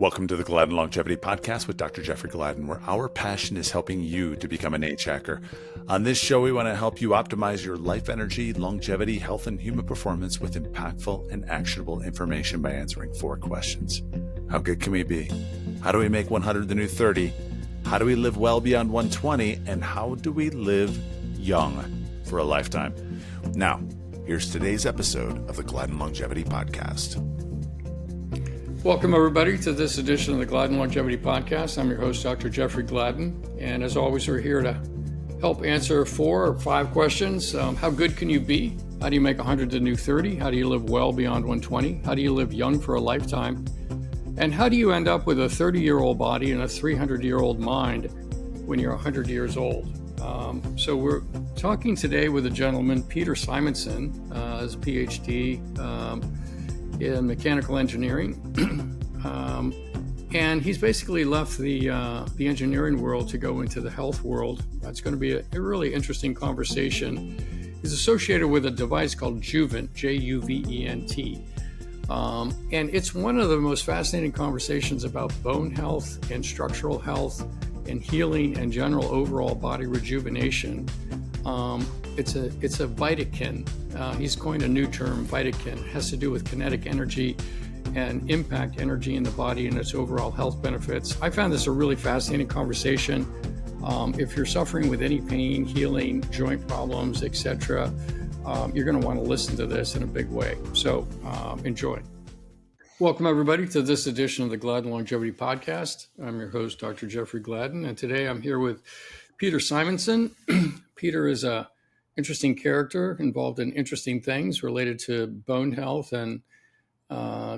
Welcome to the Gladden Longevity Podcast with Dr. Jeffrey Gladden, where our passion is helping you to become an age hacker. On this show, we want to help you optimize your life energy, longevity, health, and human performance with impactful and actionable information by answering 4 questions. How good can we be? How do we make 100 the new 30? How do we live well beyond 120? And how do we live young for a lifetime? Now, here's today's episode of the Gladden Longevity Podcast. Welcome, everybody, to this edition of the Gladden Longevity Podcast. I'm your host, Dr. Jeffrey Gladden, and as always, we're here to help answer 4 or 5 questions. How good can you be? How do you make 100 the new 30? How do you live well beyond 120? How do you live young for a lifetime? And how do you end up with a 30-year-old body and a 300-year-old mind when you're 100 years old? So we're talking today with a gentleman, Peter Simonson, has a PhD in mechanical engineering, and he's basically left the engineering world to go into the health world. It's going to be a really interesting conversation. He's associated with a device called Juvent, Juvent, and it's one of the most fascinating conversations about bone health and structural health and healing and general overall body rejuvenation. It's a vitakin. He's coined a new term, vitakin. It has to do with kinetic energy and impact energy in the body and its overall health benefits. I found this a really fascinating conversation. If you're suffering with any pain, healing, joint problems, etc., you're going to want to listen to this in a big way. So enjoy. Welcome, everybody, to this edition of the Gladden Longevity Podcast. I'm your host, Dr. Jeffrey Gladden, and today I'm here with Peter Simonson. Peter is a interesting character involved in interesting things related to bone health and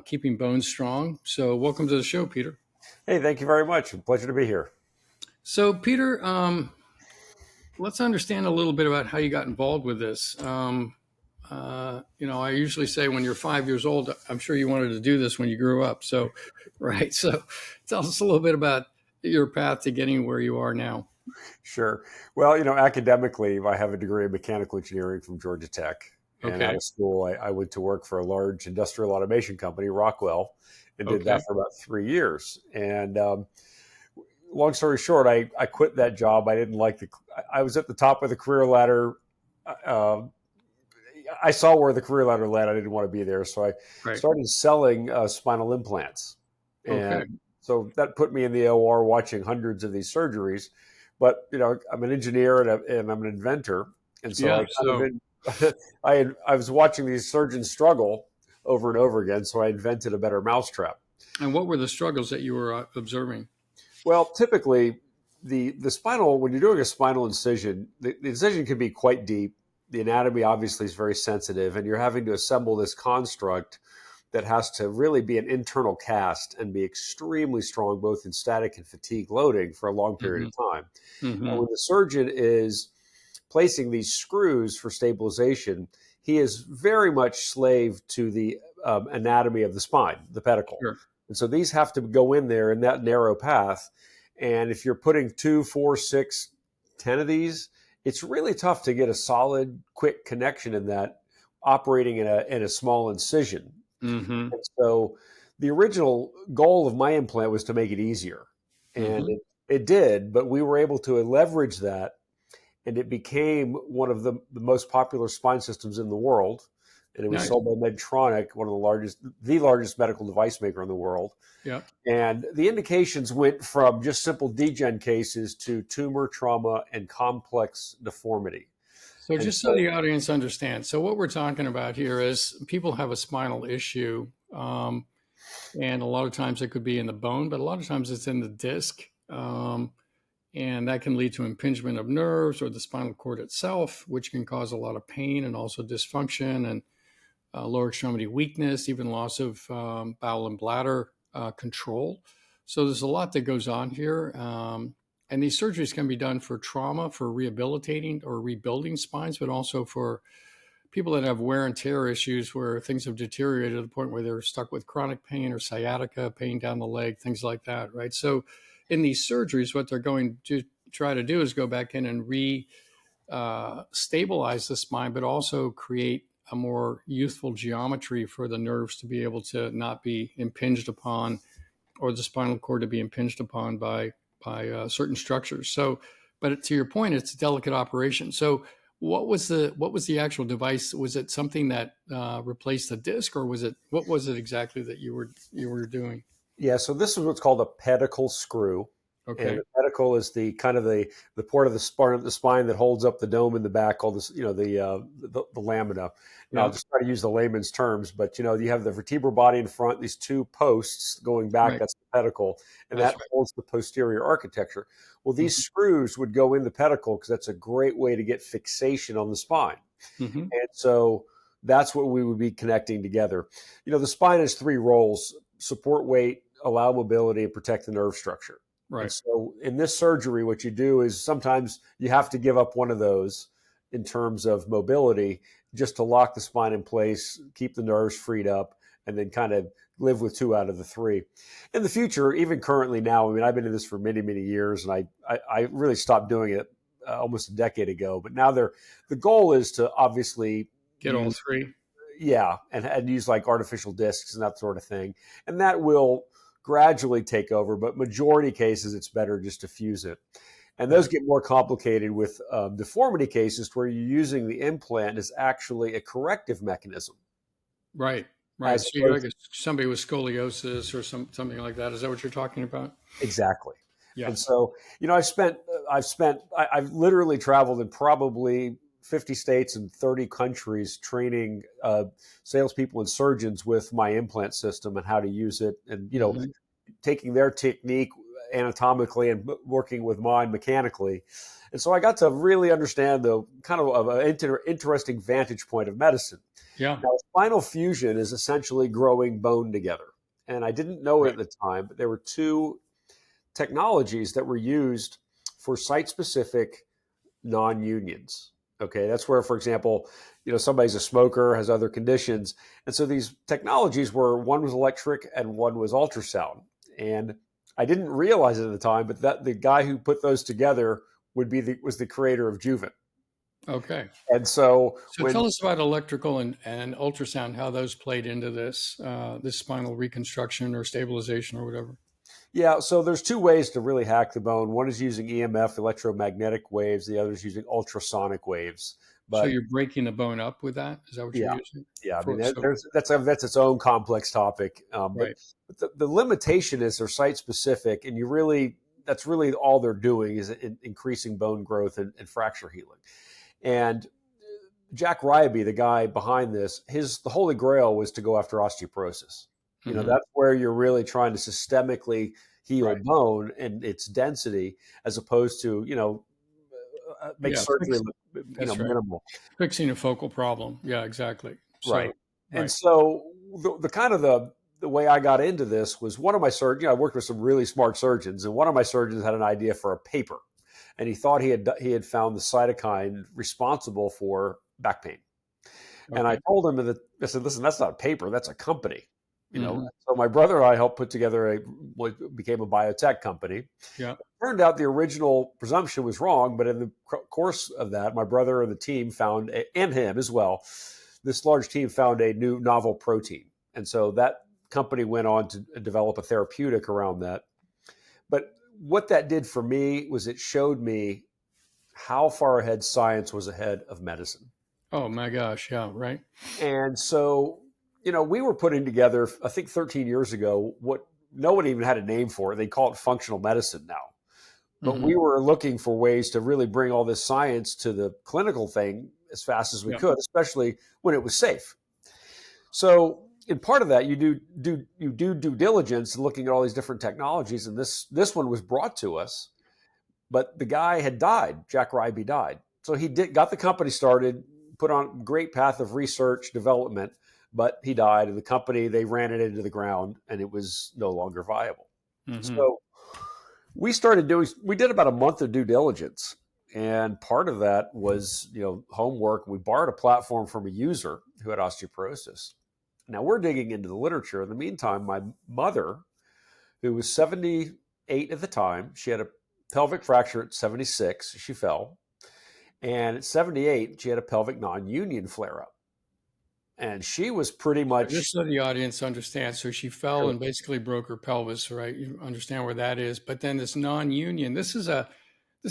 keeping bones strong. So welcome to the show, Peter. Hey, thank you very much. Pleasure to be here. So Peter, let's understand a little bit about how you got involved with this. I usually say when you're 5 years old, I'm sure you wanted to do this when you grew up. So, right. So tell us a little bit about your path to getting where you are now. Sure. Well, academically, I have a degree in mechanical engineering from Georgia Tech. And out of school, I went to work for a large industrial automation company, Rockwell, and did that for about 3 years. And long story short, I quit that job. I didn't like I was at the top of the career ladder. I saw where the career ladder led. I didn't want to be there. So I started selling spinal implants. And so that put me in the OR watching hundreds of these surgeries. But, I'm an engineer and I'm an inventor. And so I was watching these surgeons struggle over and over again. So I invented a better mousetrap. And what were the struggles that you were observing? Well, typically the spinal, when you're doing a spinal incision, the incision can be quite deep. The anatomy obviously is very sensitive, and you're having to assemble this construct that has to really be an internal cast and be extremely strong, both in static and fatigue loading for a long period of time. Now, when the surgeon is placing these screws for stabilization, he is very much slave to the anatomy of the spine, the pedicle. Sure. And so these have to go in there in that narrow path. And if you're putting 2, 4, 6, 10 of these, it's really tough to get a solid, quick connection in that operating in a small incision. And so the original goal of my implant was to make it easier. And it did, but we were able to leverage that, and it became one of the most popular spine systems in the world. And it was sold by Medtronic, the largest medical device maker in the world. Yeah. And the indications went from just simple degen cases to tumor, trauma, and complex deformity. So just so the audience understands, so what we're talking about here is people have a spinal issue, and a lot of times it could be in the bone, but a lot of times it's in the disc, and that can lead to impingement of nerves or the spinal cord itself, which can cause a lot of pain and also dysfunction and lower extremity weakness, even loss of bowel and bladder control. So there's a lot that goes on here. And these surgeries can be done for trauma, for rehabilitating or rebuilding spines, but also for people that have wear and tear issues where things have deteriorated to the point where they're stuck with chronic pain or sciatica, pain down the leg, things like that, right? So in these surgeries, what they're going to try to do is go back in and stabilize the spine, but also create a more youthful geometry for the nerves to be able to not be impinged upon or the spinal cord to be impinged upon by certain structures. So, but to your point, it's a delicate operation. So, what was the actual device? Was it something that replaced the disc, or what was it exactly that you were doing? Yeah, so this is what's called a pedicle screw. Okay. And the pedicle is the kind of the part of the spine that holds up the dome in the back, called this, the lamina. And I'll just try to use the layman's terms, but you have the vertebral body in front, these two posts going back, Right. that's the pedicle, and That's that right. holds the posterior architecture. Well, these screws would go in the pedicle because that's a great way to get fixation on the spine. Mm-hmm. And so that's what we would be connecting together. The spine has three roles: support weight, allow mobility, and protect the nerve structure. Right. And so in this surgery, what you do is sometimes you have to give up one of those in terms of mobility just to lock the spine in place, keep the nerves freed up, and then kind of live with two out of the three. In the future, even currently now, I mean, I've been in this for many, many years, and I really stopped doing it almost a decade ago. But now the goal is to obviously Get all three. Yeah, and use like artificial discs and that sort of thing. And that will gradually take over, but majority cases, it's better just to fuse it. And those get more complicated with deformity cases where you're using the implant as actually a corrective mechanism. Right. Right. So you're like somebody with scoliosis or something like that. Is that what you're talking about? Exactly. Yeah. And so, I've literally traveled in probably 50 states and 30 countries training salespeople and surgeons with my implant system and how to use it, and taking their technique anatomically and working with mine mechanically. And so I got to really understand the kind of an interesting vantage point of medicine. Yeah. Now, spinal fusion is essentially growing bone together. And I didn't know it at the time, but there were two technologies that were used for site-specific non-unions. Okay, that's where, for example, somebody's a smoker, has other conditions. And so these technologies one was electric and one was ultrasound. And I didn't realize it at the time, but that the guy who put those together was the creator of Juvent. Okay. And so tell us about electrical and ultrasound, how those played into this spinal reconstruction or stabilization or whatever. Yeah, so there's two ways to really hack the bone. One is using EMF, electromagnetic waves. The other is using ultrasonic waves. So you're breaking the bone up with that? Is that what you're using? Yeah, I mean, that's its own complex topic. Right. But the limitation is they're site-specific, and that's really all they're doing is increasing bone growth and fracture healing. And Jack Ryby, the guy behind this, the holy grail was to go after osteoporosis. That's where you're really trying to systemically heal bone and its density, as opposed to, make surgery look, minimal. Fixing a focal problem. Yeah, exactly. Right. And so the kind of the way I got into this was one of my surgeons. I worked with some really smart surgeons, and one of my surgeons had an idea for a paper, and he thought he had found the cytokine responsible for back pain. Okay. And I told him I said, listen, that's not a paper, that's a company. So my brother and I helped put together what became a biotech company. Yeah. It turned out the original presumption was wrong, but in the course of that, my brother and the team and him as well, this large team found a new novel protein. And so that company went on to develop a therapeutic around that. But what that did for me was it showed me how far ahead science was ahead of medicine. Oh my gosh. Yeah. Right. And so, we were putting together, I think 13 years ago, what no one even had a name for it. They call it functional medicine now. But we were looking for ways to really bring all this science to the clinical thing as fast as we could, especially when it was safe. So in part of that, you do due diligence, looking at all these different technologies. And this one was brought to us, but the guy had died. Jack Ryby died. So he got the company started, put on a great path of research, development, but he died, and the company, they ran it into the ground, and it was no longer viable. So we did about a month of due diligence. And part of that was, homework. We borrowed a platform from a user who had osteoporosis. Now we're digging into the literature. In the meantime, my mother, who was 78 at the time, she had a pelvic fracture at 76. She fell. And at 78, she had a pelvic non-union flare-up. And she was pretty much. Just so the audience understands, so she fell and basically broke her pelvis, right? You understand where that is. But then this non-union, this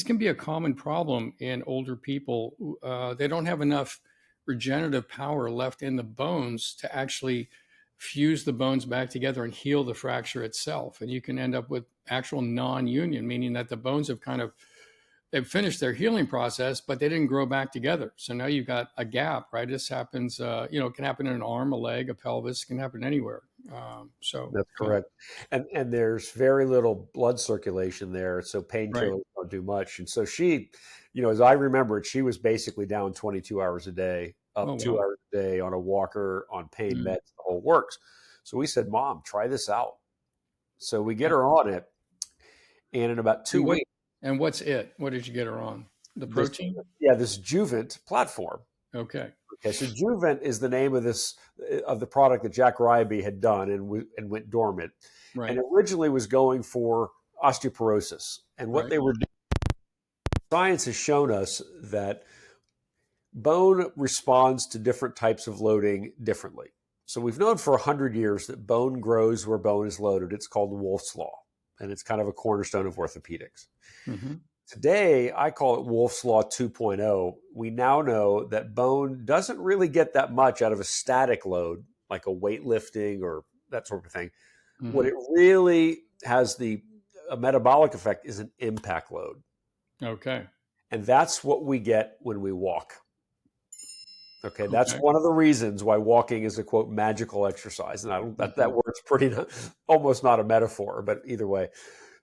can be a common problem in older people. They don't have enough regenerative power left in the bones to actually fuse the bones back together and heal the fracture itself. And you can end up with actual non-union, meaning that the bones have they've finished their healing process, but they didn't grow back together. So now you've got a gap, right? This happens, it can happen in an arm, a leg, a pelvis, it can happen anywhere. So that's correct. And there's very little blood circulation there. So painkillers don't do much. And so she, as I remember it, she was basically down 22 hours a day, up 2 hours a day on a walker, on pain meds, the whole works. So we said, Mom, try this out. So we get her on it. And in about 2 weeks. And what's it? What did you get her on? The protein? This Juvent platform. Okay. So Juvent is the name of the product that Jack Ryby had done and went dormant. Right. And originally was going for osteoporosis. And what they were doing, science has shown us that bone responds to different types of loading differently. So we've known for 100 years that bone grows where bone is loaded. It's called Wolff's Law. And it's kind of a cornerstone of orthopedics. Mm-hmm. Today, I call it Wolff's Law 2.0. We now know that bone doesn't really get that much out of a static load, like a weightlifting or that sort of thing. Mm-hmm. What it really has a metabolic effect is an impact load. Okay. And that's what we get when we walk. Okay, that's one of the reasons why walking is a, quote, magical exercise. And that word's almost not a metaphor, but either way.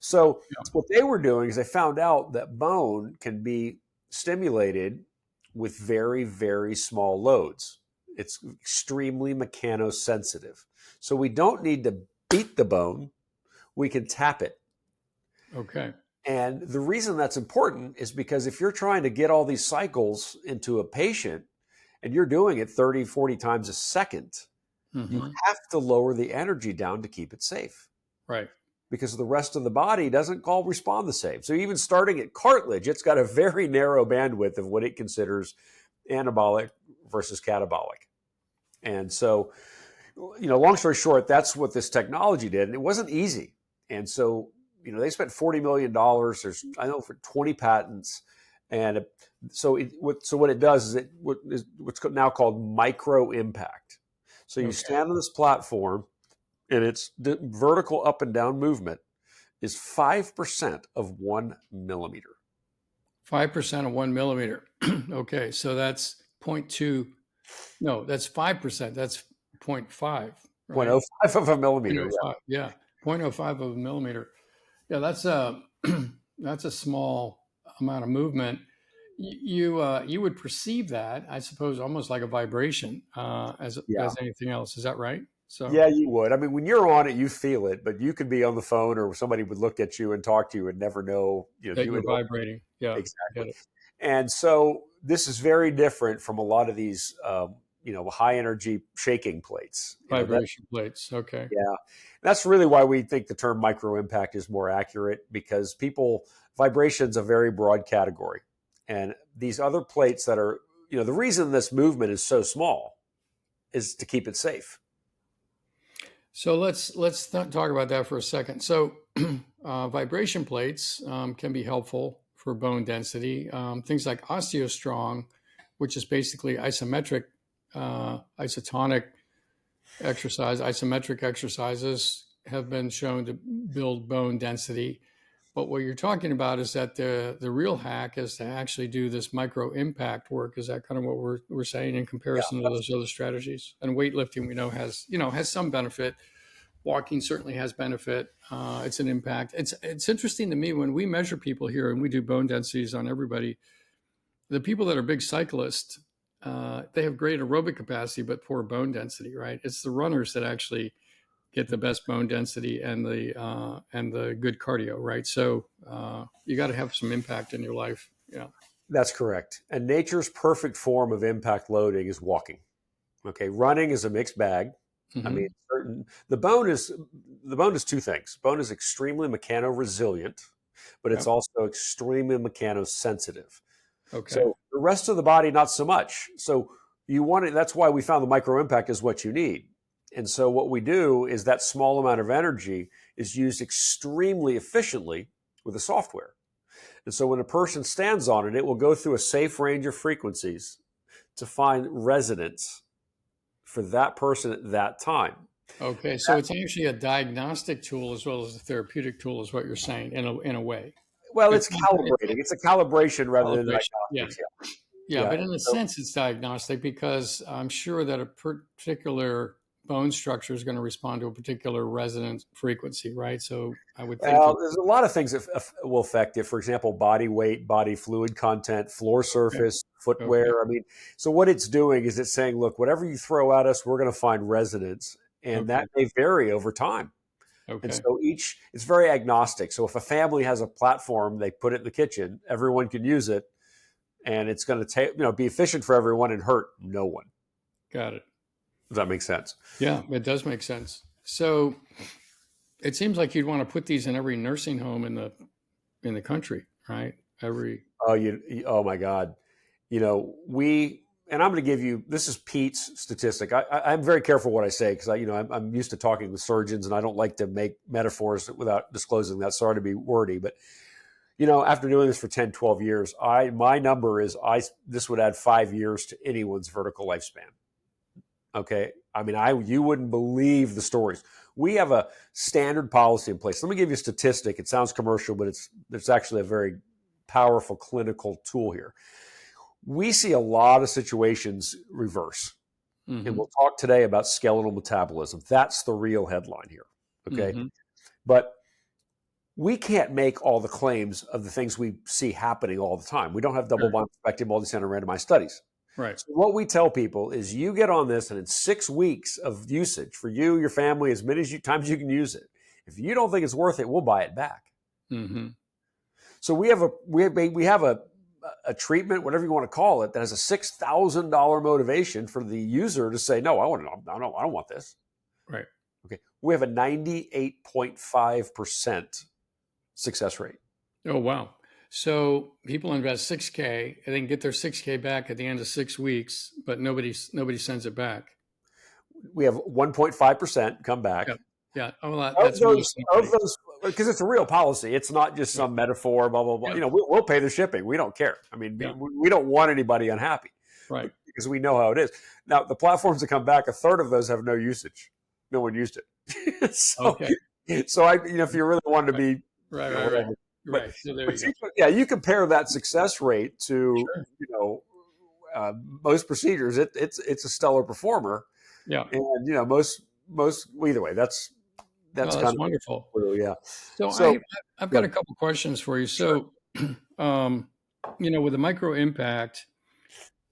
So what they were doing is they found out that bone can be stimulated with very, very small loads. It's extremely mechanosensitive. So we don't need to beat the bone. We can tap it. Okay. And the reason that's important is because if you're trying to get all these cycles into a patient, and you're doing it 30, 40 times a second, you have to lower the energy down to keep it safe. Right. Because the rest of the body doesn't all respond the same. So even starting at cartilage, it's got a very narrow bandwidth of what it considers anabolic versus catabolic. And so, long story short, that's what this technology did. And it wasn't easy. And so, they spent $40 million. There's, for 20 patents. And so what it does is what's now called micro impact. So you stand on this platform, and its vertical up and down movement is 5% of 1 millimeter. 5% of 1 millimeter. Okay, so that's 0.2. No, that's 5%. That's 0.5. Right? 0.05 of a millimeter. 0.05, yeah, 0.05 of a millimeter. Yeah, that's a small amount of movement. You would perceive that, I suppose, almost like a vibration as anything else. Is that right? So yeah, you would. I mean, when you're on it, you feel it, but you could be on the phone, or somebody would look at you and talk to you and never know. That you were vibrating. Yeah, exactly. And so this is very different from a lot of these, high energy shaking plates. Vibration plates. Okay. Yeah, that's really why we think the term micro impact is more accurate, because vibration's a very broad category. And these other plates that are, the reason this movement is so small is to keep it safe. So let's talk about that for a second. So vibration plates can be helpful for bone density. Things like OsteoStrong, which is basically isometric, isotonic exercise. Isometric exercises have been shown to build bone density. But what you're talking about is that the real hack is to actually do this micro impact work. Is that kind of what we're saying in comparison to those other strategies? And weightlifting, we know has some benefit. Walking certainly has benefit. It's an impact. It's interesting to me when we measure people here and we do bone densities on everybody. The people that are big cyclists, they have great aerobic capacity but poor bone density. Right? It's the runners that actually get the best bone density and the good cardio, right? So you got to have some impact in your life. Yeah, that's correct. And nature's perfect form of impact loading is walking. Okay, running is a mixed bag. Mm-hmm. I mean, the bone is two things. Bone is extremely mechano-resilient, but it's also extremely mechanosensitive. Okay. So the rest of the body, not so much. So you want it. That's why we found the micro impact is what you need. And so what we do is that small amount of energy is used extremely efficiently with the software. And so when a person stands on it, it will go through a safe range of frequencies to find resonance for that person at that time. Okay, so it's actually a diagnostic tool as well as a therapeutic tool, is what you're saying, in a way. Well, it's calibrating. It's a calibration rather than diagnostics. Yeah, but in a sense, it's diagnostic because I'm sure that a particular bone structure is going to respond to a particular resonance frequency, right? So I would think. Well, there's a lot of things that will affect it. For example, body weight, body fluid content, floor surface, footwear. I mean, so what it's doing is it's saying, look, whatever you throw at us, we're going to find resonance. And that may vary over time. And so it's very agnostic. So if a family has a platform, they put it in the kitchen, everyone can use it, and it's going to be efficient for everyone and hurt no one. Got it. Does that make sense? Yeah, it does make sense. So it seems like you'd want to put these in every nursing home in the country, right? Oh my God. And I'm going to give you, this is Pete's statistic. I'm very careful what I say because I'm used to talking with surgeons and I don't like to make metaphors without disclosing that. Sorry to be wordy, but after doing this for 10, 12 years, my number is this would add 5 years to anyone's vertical lifespan. Okay. I mean, you wouldn't believe the stories. We have a standard policy in place. Let me give you a statistic. It sounds commercial, but it's actually a very powerful clinical tool here. We see a lot of situations reverse. Mm-hmm. And we'll talk today about skeletal metabolism. That's the real headline here. Okay. Mm-hmm. But we can't make all the claims of the things we see happening all the time. We don't have double-blind prospective multi-center randomized studies. Right. So what we tell people is you get on this and in 6 weeks of usage for you, your family, as many times you can use it. If you don't think it's worth it, we'll buy it back. Mm-hmm. So we have a treatment, whatever you want to call it, that has a $6,000 motivation for the user to say, no, I don't want this. Right. Okay. We have a 98.5% success rate. Oh, wow. So people invest $6K and then get their $6K back at the end of 6 weeks, but nobody sends it back. We have 1.5% come back. Yeah. Oh, that's those, because it's a real policy. It's not just some metaphor, blah, blah, blah. Yeah. We'll pay the shipping. We don't care. I mean, we don't want anybody unhappy. Right. Because we know how it is. Now, the platforms that come back, a third of those have no usage. No one used it. So if you really wanted to be right. So there you go. Yeah, you compare that success rate to most procedures. It's a stellar performer. Yeah, and most either way. That's kind of wonderful. Yeah. So I've got a couple questions for you. So, with the micro impact,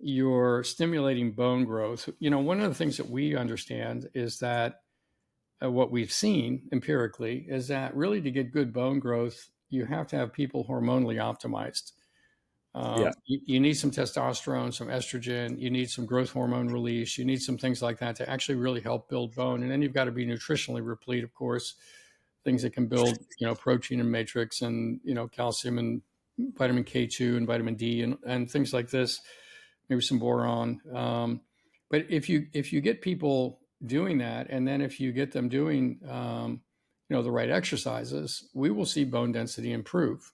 you're stimulating bone growth. One of the things that we understand is that what we've seen empirically is that really to get good bone growth, you have to have people hormonally optimized. You need some testosterone, some estrogen, you need some growth hormone release, you need some things like that to actually really help build bone. And then you've got to be nutritionally replete, of course, things that can build, protein and matrix and, calcium and vitamin K2 and vitamin D and things like this, maybe some boron. But if you get people doing that, and then if you get them doing, the right exercises, we will see bone density improve.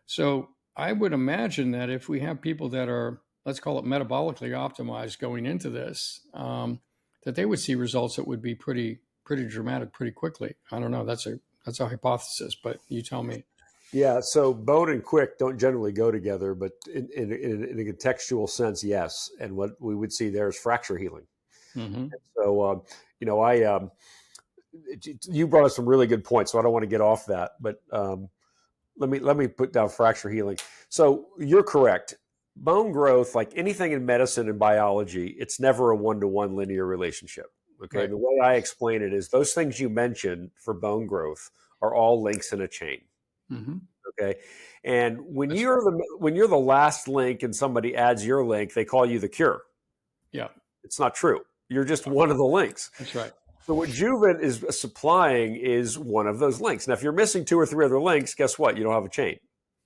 So I would imagine that if we have people that are, let's call it metabolically optimized going into this, that they would see results that would be pretty dramatic pretty quickly. I don't know. That's a hypothesis, but you tell me. Yeah. So bone and quick don't generally go together, but in a contextual sense, yes. And what we would see there is fracture healing. Mm-hmm. So, you brought up some really good points, so I don't want to get off that, but let me put down fracture healing. So you're correct. Bone growth, like anything in medicine and biology, it's never a one-to-one linear relationship. Okay. Right. The way I explain it is those things you mentioned for bone growth are all links in a chain. Mm-hmm. Okay. And when you're the last link and somebody adds your link, they call you the cure. Yeah. It's not true. You're just one of the links. That's right. So what Juvent is supplying is one of those links. Now, if you're missing 2 or 3 other links, guess what? You don't have a chain.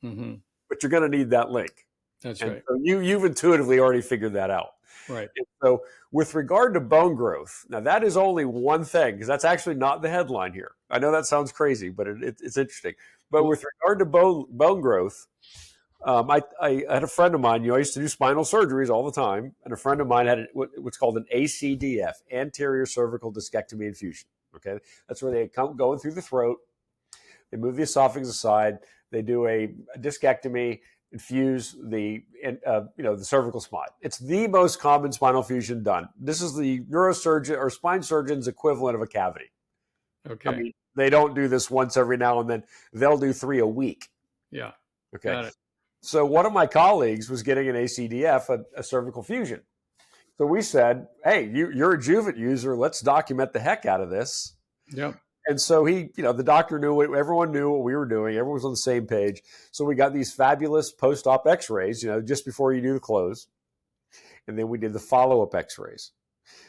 Mm-hmm. But you're going to need that link. That's And right. so you've intuitively already figured that out. Right. And so with regard to bone growth, now that is only one thing, because that's actually not the headline here. I know that sounds crazy, but it's interesting. But with regard to bone growth, I had a friend of mine, I used to do spinal surgeries all the time, and a friend of mine had what's called an ACDF, anterior cervical discectomy infusion. Okay, that's where they come going through the throat, they move the esophagus aside, they do a discectomy, infuse the cervical spine. It's the most common spinal fusion done. This is the neurosurgeon or spine surgeon's equivalent of a cavity. Okay. I mean, they don't do this once every now and then. They'll do 3 a week. Yeah. Okay. Got it. So one of my colleagues was getting an ACDF, a cervical fusion. So we said, hey, you're a Juvent user. Let's document the heck out of this. Yep. And so the doctor knew it. Everyone knew what we were doing. Everyone was on the same page. So we got these fabulous post-op x-rays, just before you do the close. And then we did the follow-up x-rays.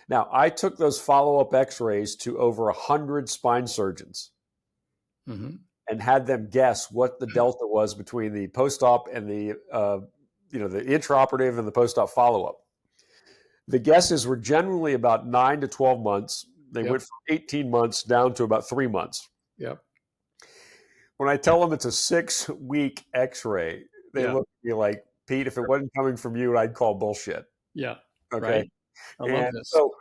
Now, I took those follow-up x-rays to over 100 spine surgeons. Mm-hmm. And had them guess what the delta was between the post-op and the intraoperative and the post-op follow-up. The guesses were generally about 9 to 12 months. They went from 18 months down to about 3 months. Yep. When I tell them it's a 6-week x-ray, they look at me like, Pete, if it wasn't coming from you, I'd call bullshit. Yeah. Okay. Right. I love this. So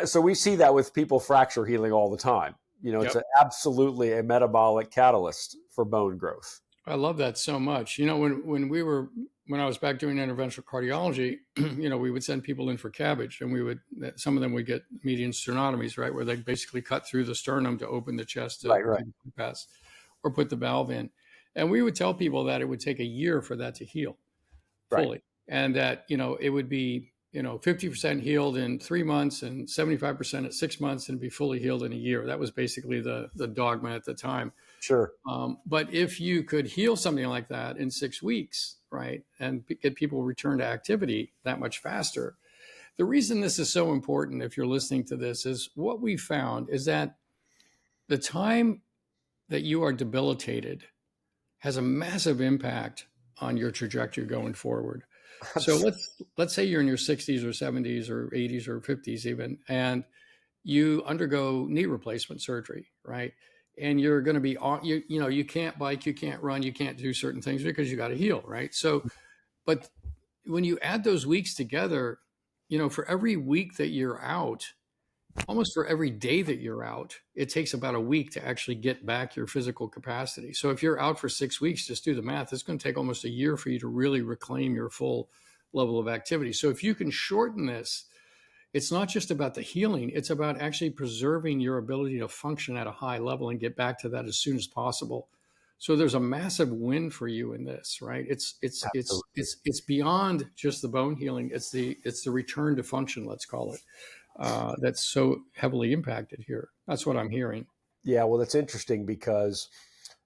so we see that with people fracture healing all the time. It's absolutely a metabolic catalyst for bone growth. I love that so much. When I was back doing interventional cardiology, we would send people in for cabbage, and some of them would get median sternotomies, right, where they basically cut through the sternum to open the chest to pass or put the valve in. And we would tell people that it would take a year for that to heal fully, and that it would be 50% healed in 3 months and 75% at 6 months and be fully healed in a year. That was basically the dogma at the time. Sure. But if you could heal something like that in 6 weeks, right, and get people return to activity that much faster, the reason this is so important, if you're listening to this, is what we found is that the time that you are debilitated has a massive impact on your trajectory going forward. So let's say you're in your 60s or 70s or 80s or 50s even, and you undergo knee replacement surgery, right? And you're going to be you can't bike, you can't run, you can't do certain things because you got to heal, right? So, but when you add those weeks together, for every week that you're out, almost for every day that you're out, it takes about a week to actually get back your physical capacity. So if you're out for 6 weeks, just do the math, it's going to take almost a year for you to really reclaim your full level of activity. So if you can shorten this, it's not just about the healing, it's about actually preserving your ability to function at a high level and get back to that as soon as possible. So there's a massive win for you in this, right? It's beyond just the bone healing. It's the return to function, let's call it. That's so heavily impacted here. That's what I'm hearing. Yeah, well, that's interesting because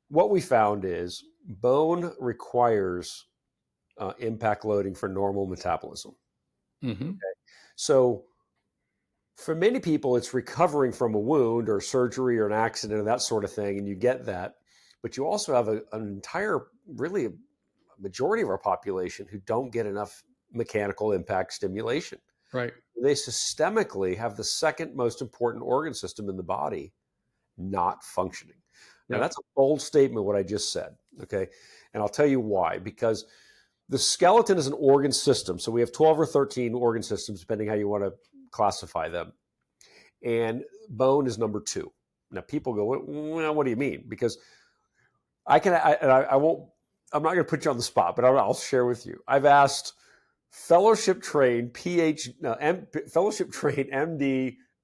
what we found is bone requires impact loading for normal metabolism. Mm-hmm. Okay? So for many people, it's recovering from a wound or surgery or an accident or that sort of thing, and you get that. But you also have an entire, really a majority of our population who don't get enough mechanical impact stimulation. Right. They systemically have the second most important organ system in the body not functioning. Now, that's a bold statement, what I just said, okay? And I'll tell you why. Because the skeleton is an organ system. So we have 12 or 13 organ systems, depending how you want to classify them. And bone is number 2. Now, people go, well, what do you mean? Because I'm not going to put you on the spot, but I'll share with you. I've asked fellowship-trained MD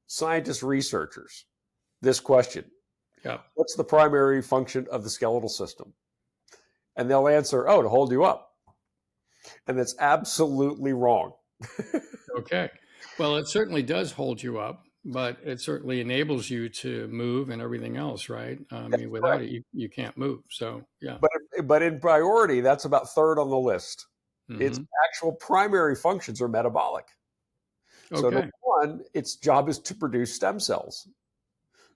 scientist researchers this question. Yeah. What's the primary function of the skeletal system? And they'll answer, to hold you up. And that's absolutely wrong. Okay. Well, it certainly does hold you up, but it certainly enables you to move and everything else, right? I mean, without it, you can't move. So, yeah. But in priority, that's about third on the list. Mm-hmm. Its actual primary functions are metabolic. Okay. So number one, its job is to produce stem cells.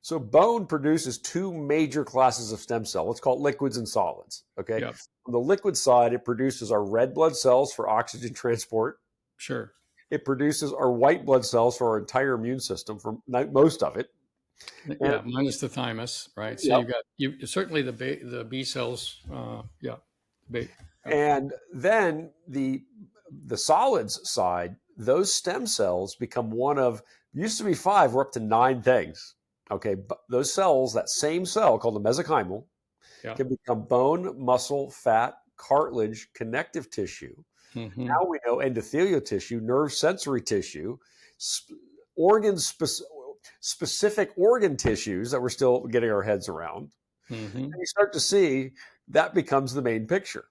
So bone produces two major classes of stem cell. Let's call it liquids and solids. Okay. Yep. On the liquid side, it produces our red blood cells for oxygen transport. Sure. It produces our white blood cells for our entire immune system, for most of it. Yeah, minus the thymus, right? So Yep. you've got certainly the B cells. And then the solids side, those stem cells become one of, used to be 5, we're up to 9 things. Okay, but those cells, that same cell called the mesenchymal, can become bone, muscle, fat, cartilage, connective tissue. Mm-hmm. Now we know endothelial tissue, nerve sensory tissue, specific organ tissues that we're still getting our heads around. Mm-hmm. And you start to see that becomes the main picture.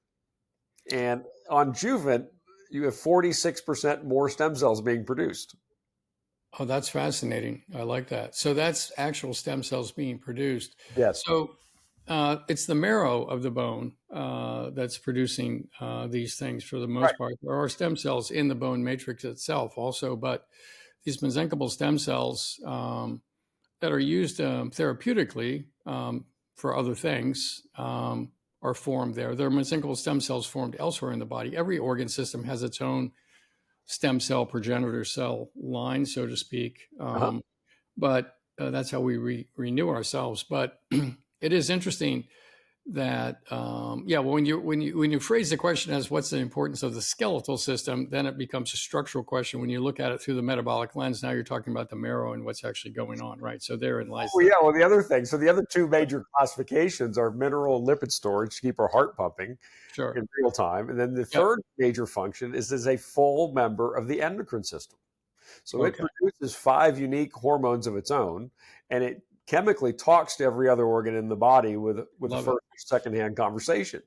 And on Juvent, you have 46% more stem cells being produced. Oh, that's fascinating. I like that. So that's actual stem cells being produced. Yes. So it's the marrow of the bone that's producing these things for the most part. There are stem cells in the bone matrix itself also, but these mesenchymal stem cells that are used therapeutically for other things are formed there. There are mesenchymal stem cells formed elsewhere in the body. Every organ system has its own stem cell progenitor cell line, so to speak. But that's how we renew ourselves. But it is interesting that when you phrase the question as what's the importance of the skeletal system, then it becomes a structural question. When you look at it through the metabolic lens, now you're talking about the marrow and what's actually going on, right? So therein lies. The other thing. So the other two major classifications are mineral and lipid storage to keep our heart pumping in real time, and then the third major function is as a full member of the endocrine system. So it produces 5 unique hormones of its own, and it chemically talks to every other organ in the body with a first, secondhand conversation.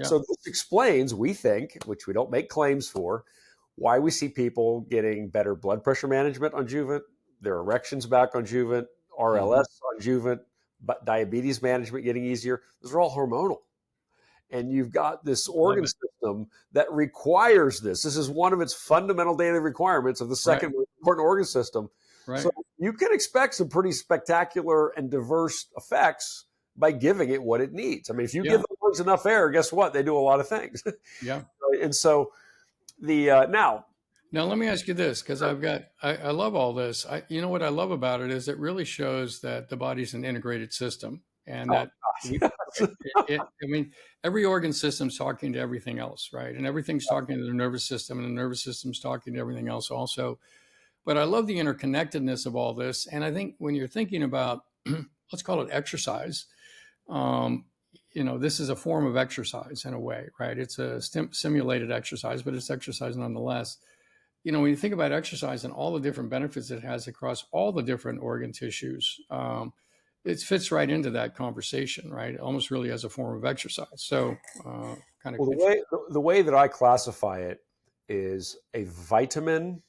So this explains, we think, which we don't make claims for, why we see people getting better blood pressure management on Juvent, their erections back on Juvent, RLS on Juvent, but diabetes management getting easier. Those are all hormonal. And you've got this organ system that requires this. This is one of its fundamental daily requirements of the second most important organ system. Right. So you can expect some pretty spectacular and diverse effects by giving it what it needs. I mean, if you give the lungs enough air, guess what? They do a lot of things. And so now let me ask you this, because I love all this. You know what I love about it is it really shows that the body's an integrated system, and that I mean, every organ system's talking to everything else, right? And everything's talking to the nervous system, and the nervous system's talking to everything else also. But I love the interconnectedness of all this. And I think when you're thinking about, let's call it exercise, this is a form of exercise in a way, right? It's a simulated exercise, but it's exercise nonetheless. When you think about exercise and all the different benefits it has across all the different organ tissues, it fits right into that conversation, right? Almost really as a form of exercise. So the way that I classify it is a vitamin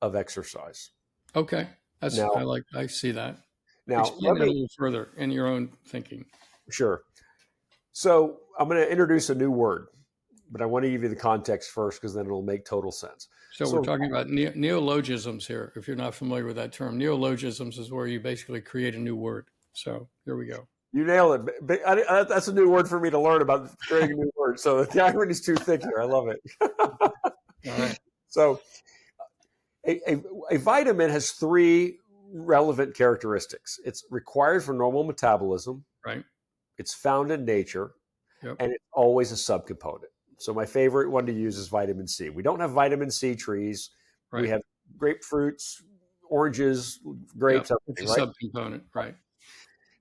of exercise. Okay. I see that. Now, explain that a little further in your own thinking. Sure. So I'm going to introduce a new word, but I want to give you the context first because then it'll make total sense. So we're talking about neologisms here. If you're not familiar with that term, neologisms is where you basically create a new word. So here we go. You nailed it. But that's a new word for me to learn about creating a new word. So the irony's too thick here. I love it. All right. So a vitamin has 3 relevant characteristics. It's required for normal metabolism. Right. It's found in nature. Yep. And it's always a subcomponent. So my favorite one to use is vitamin C. We don't have vitamin C trees. Right. We have grapefruits, oranges, grapes. Yep. It's a subcomponent. Right.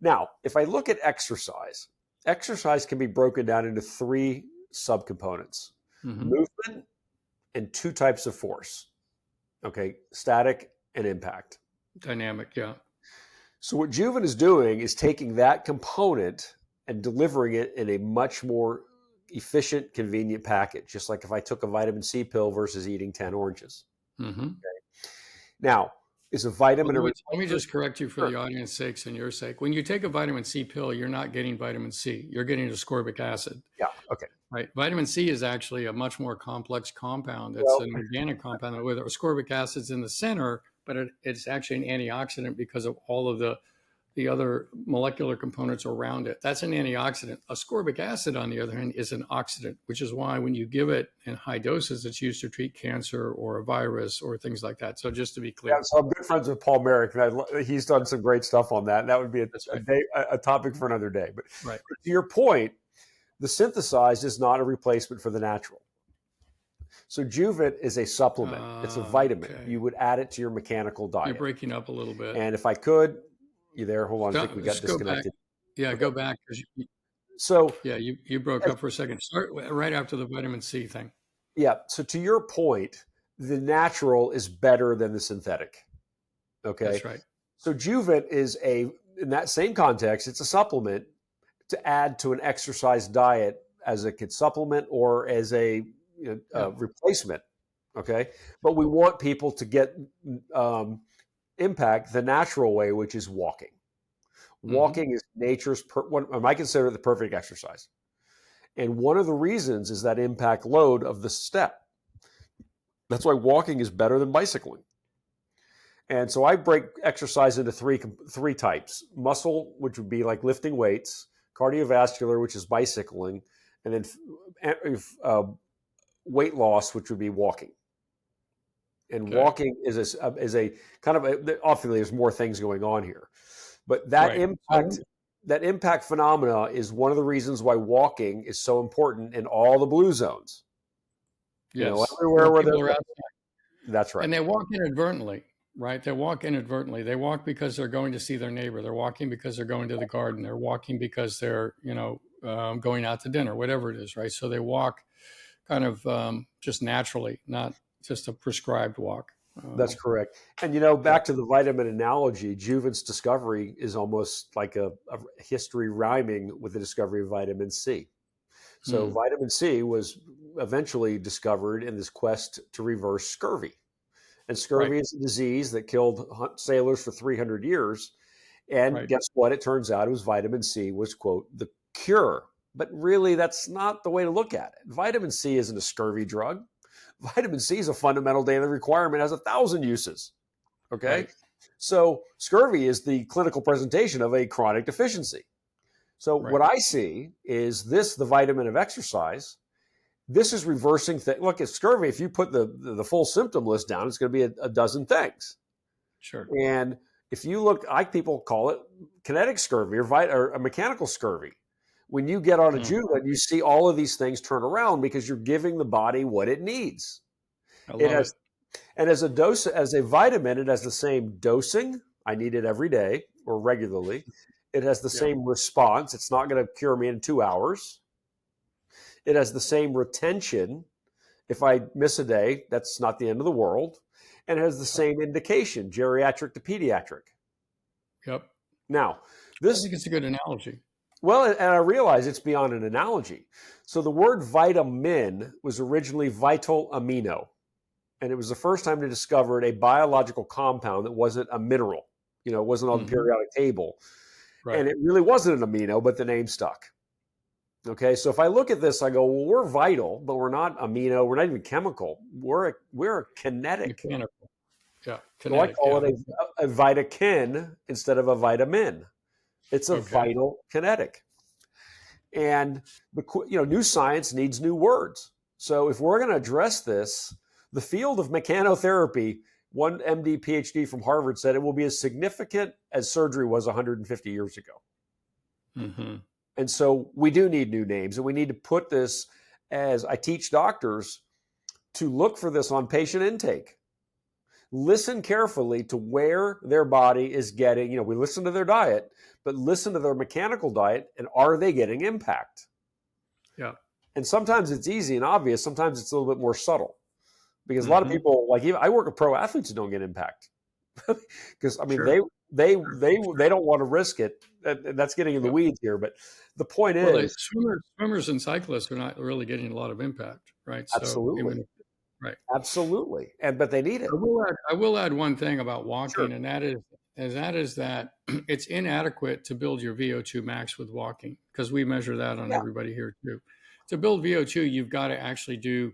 Now, if I look at exercise can be broken down into 3 subcomponents: movement and 2 types of force. Okay, static and impact. Dynamic, yeah. So what Juvent is doing is taking that component and delivering it in a much more efficient, convenient package, just like if I took a vitamin C pill versus eating 10 oranges. Okay. Now, is a vitamin... Let me just correct you for the audience's sakes and your sake. When you take a vitamin C pill, you're not getting vitamin C. You're getting ascorbic acid. Yeah, okay. Right. Vitamin C is actually a much more complex compound. It's an organic compound with ascorbic acids in the center, but it's actually an antioxidant because of all of the the other molecular components around it. That's an antioxidant. Ascorbic acid, on the other hand, is an oxidant, which is why when you give it in high doses, it's used to treat cancer or a virus or things like that. So just to be clear. Yeah, so I'm good friends with Paul Merrick. He's done some great stuff on that. That would be a topic for another day. But right. To your point, the synthesized is not a replacement for the natural. So Juvent is a supplement. It's a vitamin. Okay. You would add it to your mechanical diet. You're breaking up a little bit. And if I could, you there? Hold on, I think we got disconnected. Yeah, okay. Go back. So yeah, you broke up for a second. Start right after the vitamin C thing. Yeah. So to your point, the natural is better than the synthetic. Okay. That's right. So Juvent is in that same context, it's a supplement to add to an exercise diet as a kid supplement or as a replacement. Okay. But we want people to get impact the natural way, which is walking. Walking is nature's, what I consider the perfect exercise. And one of the reasons is that impact load of the step. That's why walking is better than bicycling. And so I break exercise into three types: muscle, which would be like lifting weights; cardiovascular, which is bicycling; and then weight loss, which would be walking. And walking is a kind of obviously there's more things going on here, but that impact phenomena is one of the reasons why walking is so important in all the blue zones. Yes. Everywhere where they're outside. That's right. And they walk inadvertently, right? They walk inadvertently. They walk because they're going to see their neighbor. They're walking because they're going to the garden. They're walking because they're, going out to dinner, whatever it is, right? So they walk kind of just naturally, not just a prescribed walk. That's correct. And, back to the vitamin analogy, Juvent's discovery is almost like a history rhyming with the discovery of vitamin C. So vitamin C was eventually discovered in this quest to reverse scurvy. And scurvy is a disease that killed sailors for 300 years. And guess what? It turns out it was vitamin C was, quote, the cure. But really, that's not the way to look at it. Vitamin C isn't a scurvy drug. Vitamin C is a fundamental daily requirement, has 1,000 uses. Okay. Right. So scurvy is the clinical presentation of a chronic deficiency. So what I see is the vitamin of exercise. This is reversing things. Look, at scurvy, if you put the full symptom list down, it's going to be a dozen things. Sure. And if you look, people call it kinetic scurvy or a mechanical scurvy. When you get on a Juvent, you see all of these things turn around because you're giving the body what it needs. And as a vitamin, it has the same dosing. I need it every day or regularly. It has the same response. It's not going to cure me in 2 hours. It has the same retention. If I miss a day, that's not the end of the world. And it has the same indication, geriatric to pediatric. Yep. Now, I think it's a good analogy. Well, and I realize it's beyond an analogy. So the word vitamin was originally vital amino. And it was the first time they discovered a biological compound that wasn't a mineral. It wasn't on the periodic table. Right. And it really wasn't an amino, but the name stuck. Okay, so if I look at this, I go, well, we're vital, but we're not amino. We're not even chemical. We're a kinetic. Mechanical. Yeah. So I call it a vitakin instead of a vitamin. It's a vital kinetic. And new science needs new words. So if we're going to address this, the field of mechanotherapy, one MD, PhD from Harvard said it will be as significant as surgery was 150 years ago. Mm-hmm. And so we do need new names, and we need to put this, as I teach doctors, to look for this on patient intake. Listen carefully to where their body is getting, we listen to their diet, but listen to their mechanical diet, and are they getting impact? Yeah. And sometimes it's easy and obvious. Sometimes it's a little bit more subtle. Because a lot of people, I work with pro athletes who don't get impact. Because, they don't want to risk it. That's getting in the weeds here. But the point is, swimmers and cyclists are not really getting a lot is that, right? Absolutely. So, right. Absolutely. But they need it. I will add one thing about walking, and that is that it's inadequate to build your VO2 max with walking, because we measure that on everybody here too. To build VO2, you've got to actually do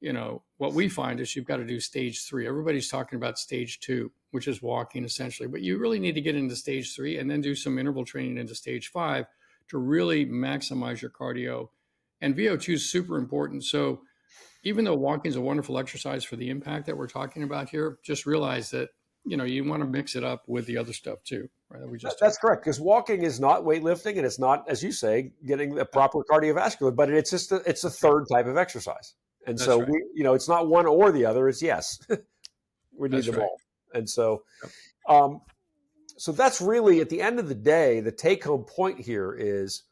what we find is you've got to do stage 3. Everybody's talking about stage 2, which is walking essentially, but you really need to get into stage 3 and then do some interval training into stage 5 to really maximize your cardio. And VO2 is super important. So even though walking is a wonderful exercise for the impact that we're talking about here, just realize that, you want to mix it up with the other stuff too, right? That's correct, because walking is not weightlifting, and it's not, as you say, getting the proper cardiovascular, but it's just it's a third type of exercise. And so right. it's not one or the other. It's yes, we need them all. And so, so that's really, at the end of the day, the take-home point here is,